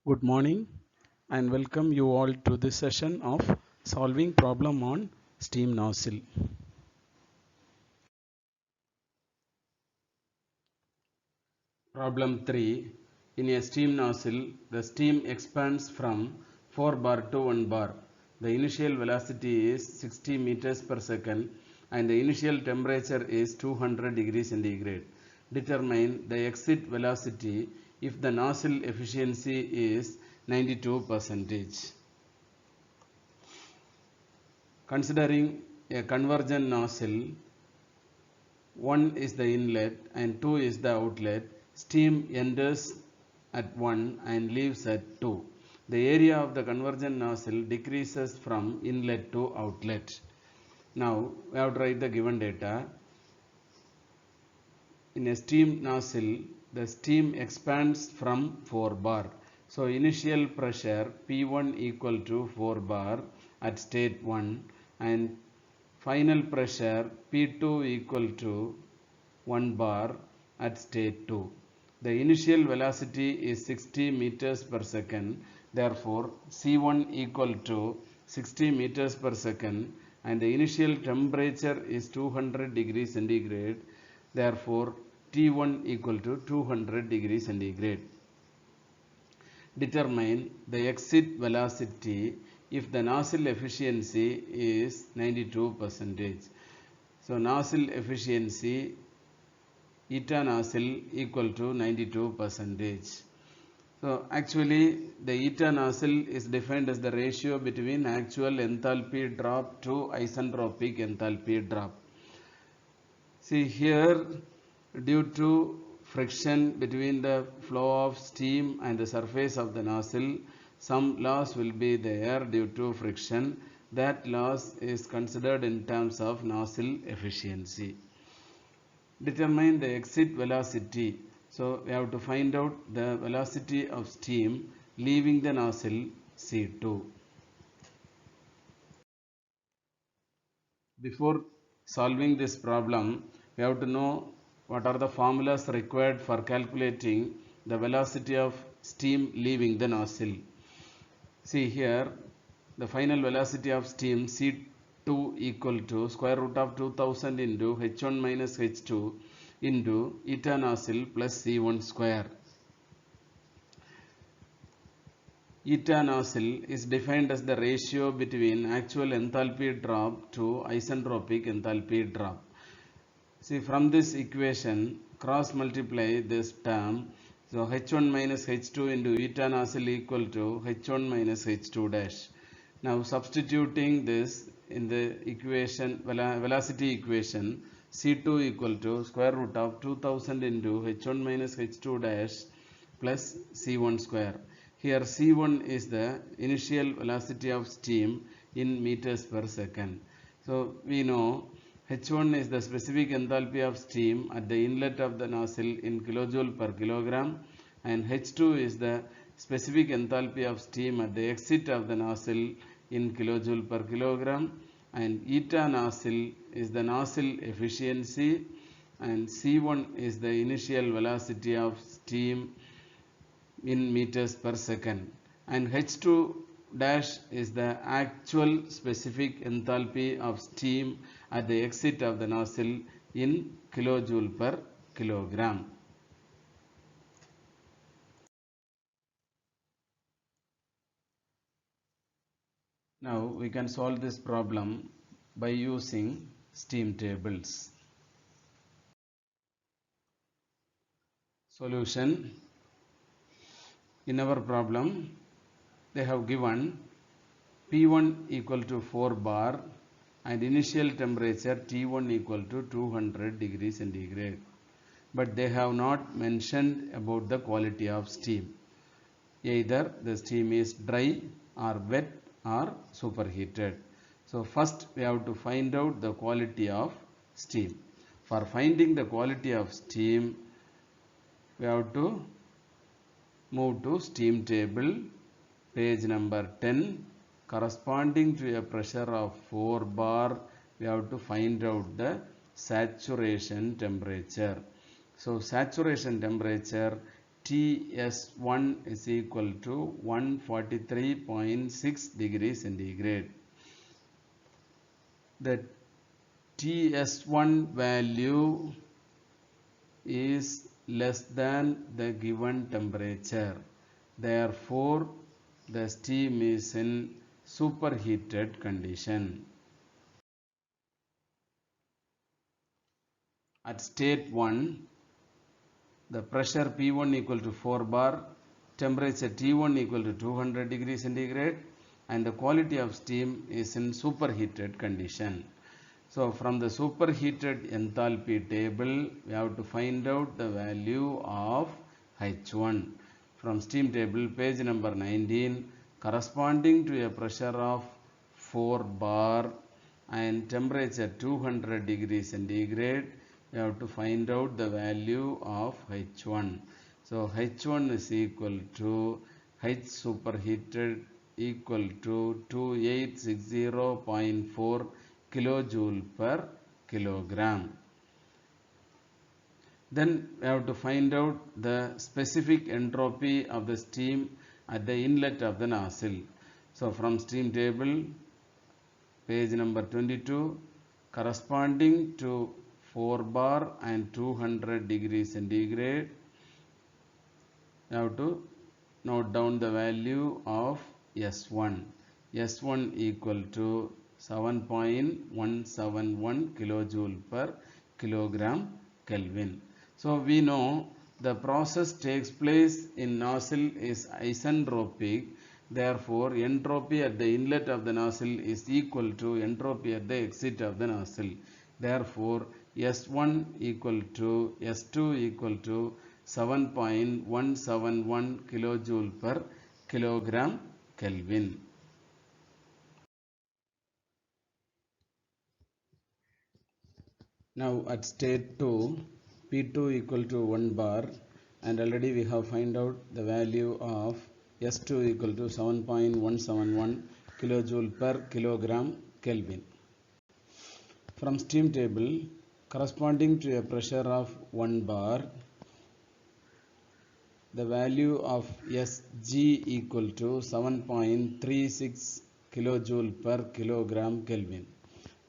Good morning and welcome you all to this session of solving problem on steam nozzle. Problem 3. In a steam nozzle, the steam expands from 4 bar to 1 bar. The initial velocity is 60 meters per second and the initial temperature is 200 degrees centigrade. Determine the exit velocity if the nozzle efficiency is 92%. Considering a convergent nozzle, 1 is the inlet and 2 is the outlet, steam enters at 1 and leaves at 2. The area of the convergent nozzle decreases from inlet to outlet. Now we have to write the given data. In a steam nozzle, the steam expands from 4 bar. So initial pressure P1 equal to 4 bar at state 1 and final pressure P2 equal to 1 bar at state 2. The initial velocity is 60 meters per second. Therefore, C1 equal to 60 meters per second and the initial temperature is 200 degrees centigrade. Therefore, T1 equal to 200 degrees centigrade. Determine the exit velocity if the nozzle efficiency is 92%. So nozzle efficiency eta nozzle equal to 92%. So actually the eta nozzle is defined as the ratio between actual enthalpy drop to isentropic enthalpy drop. See here, due to friction between the flow of steam and the surface of the nozzle, some loss will be there due to friction. That loss is considered in terms of nozzle efficiency. Determine the exit velocity. So we have to find out the velocity of steam leaving the nozzle C2. Before solving this problem, we have to know what are the formulas required for calculating the velocity of steam leaving the nozzle. See here, the final velocity of steam C2 equal to square root of 2000 into H1 minus H2 into eta nozzle plus C1 square. Eta nozzle is defined as the ratio between actual enthalpy drop to isentropic enthalpy drop. See, from this equation, cross multiply this term. So H1 minus H2 into eta nozzle equal to H1 minus H2 dash. Now substituting this in the equation, velocity equation, C2 equal to square root of 2000 into H1 minus H2 dash plus C1 square. Here C1 is the initial velocity of steam in meters per second. So we know H1 is the specific enthalpy of steam at the inlet of the nozzle in kilojoule per kilogram and H2 is the specific enthalpy of steam at the exit of the nozzle in kilojoule per kilogram and eta nozzle is the nozzle efficiency and C1 is the initial velocity of steam in meters per second and H2 dash is the actual specific enthalpy of steam at the exit of the nozzle in kilojoule per kilogram. Now we can solve this problem by using steam tables. Solution. In our problem, they have given P1 equal to 4 bar and initial temperature T1 equal to 200 degrees centigrade. But they have not mentioned about the quality of steam. Either the steam is dry or wet or superheated. So first we have to find out the quality of steam. For finding the quality of steam, we have to move to steam table, page number 10. Corresponding to a pressure of 4 bar, we have to find out the saturation temperature. So saturation temperature TS1 is equal to 143.6 degrees centigrade. The TS1 value is less than the given temperature. Therefore, the steam is in superheated condition. At state 1, the pressure P1 equal to 4 bar, temperature T1 equal to 200 degrees centigrade, and the quality of steam is in superheated condition. So from the superheated enthalpy table, we have to find out the value of H1. From steam table, page number 19, corresponding to a pressure of 4 bar and temperature 200 degrees centigrade, we have to find out the value of H1. So H1 is equal to H superheated equal to 2860.4 kilojoule per kilogram. Then we have to find out the specific entropy of the steam at the inlet of the nozzle. So from steam table, page number 22, corresponding to 4 bar and 200 degrees centigrade, you have to note down the value of S1. S1 equal to 7.171 kilojoule per kilogram Kelvin. So we know the process takes place in nozzle is isentropic. Therefore, entropy at the inlet of the nozzle is equal to entropy at the exit of the nozzle. Therefore, S1 equal to S2 equal to 7.171 kilojoule per kilogram Kelvin. Now at state 2, P2 equal to 1 bar, and already we have find out the value of S2 equal to 7.171 kilojoule per kilogram Kelvin. From steam table, corresponding to a pressure of 1 bar, the value of Sg equal to 7.36 kilojoule per kilogram Kelvin.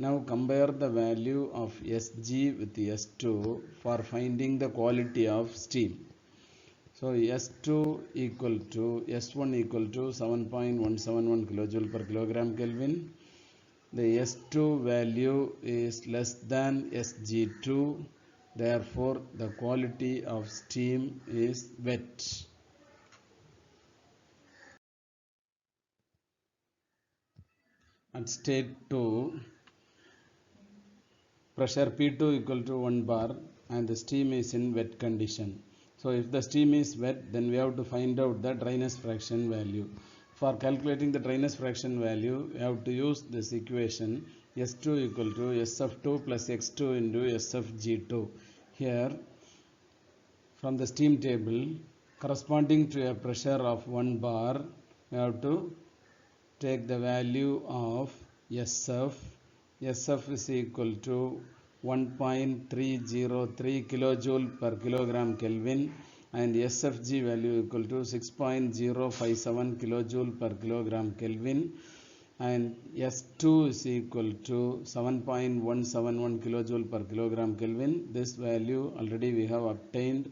Now compare the value of Sg with S2 for finding the quality of steam. So S2 equal to S1 equal to 7.171 kilojoule per kilogram Kelvin. The S2 value is less than Sg2. Therefore, the quality of steam is wet. At state 2, pressure P2 equal to 1 bar and the steam is in wet condition. So if the steam is wet, then we have to find out the dryness fraction value. For calculating the dryness fraction value, we have to use this equation S2 equal to SF2 plus X2 into SFG2. Here, from the steam table, corresponding to a pressure of 1 bar, we have to take the value of SF. SF is equal to 1.303 kilojoule per kilogram Kelvin and SFG value equal to 6.057 kilojoule per kilogram Kelvin, and S2 is equal to 7.171 kilojoule per kilogram Kelvin. This value already we have obtained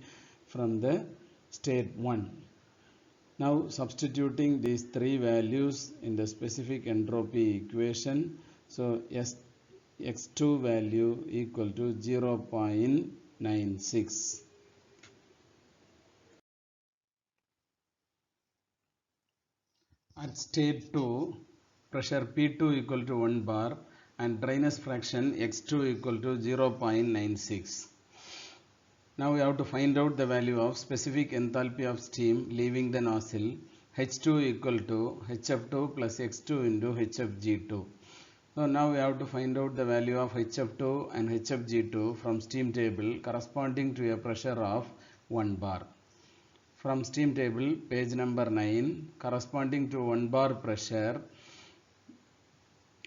from the state 1. Now substituting these three values in the specific entropy equation, so X2 value equal to 0.96. At state 2, pressure P2 equal to 1 bar and dryness fraction X2 equal to 0.96. Now we have to find out the value of specific enthalpy of steam leaving the nozzle, H2 equal to HF2 plus X2 into HFG2. So now we have to find out the value of HF2 and HFG2 from steam table corresponding to a pressure of 1 bar. From steam table, page number 9, corresponding to 1 bar pressure,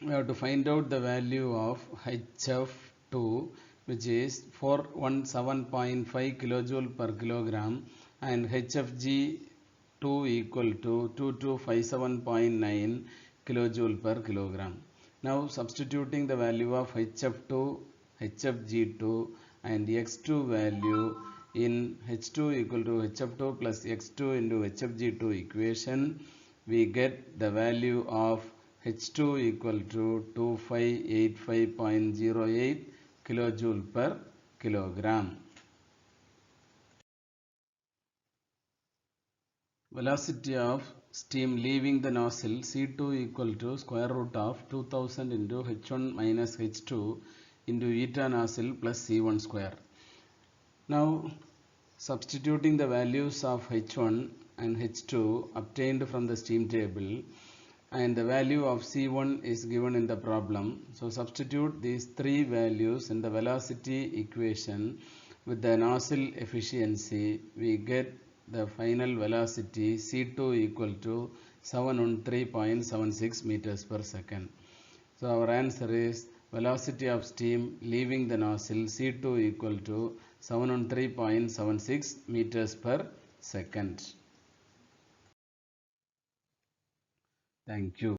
we have to find out the value of HF2, which is 417.5 kilojoule per kilogram, and HFG2 equal to 2257.9 kilojoule per kilogram. Now substituting the value of HF2, HFG2 and X2 value in H2 equal to HF2 plus X2 into HFG2 equation, we get the value of H2 equal to 2585.08 kilojoule per kilogram. Velocity of steam leaving the nozzle C2 equal to square root of 2000 into H1 minus H2 into eta nozzle plus C1 square. Now substituting the values of H1 and H2 obtained from the steam table, and the value of C1 is given in the problem. So substitute these three values in the velocity equation with the nozzle efficiency. We get the final velocity C2 equal to 713.76 meters per second. So our answer is velocity of steam leaving the nozzle C2 equal to 713.76 meters per second. Thank you.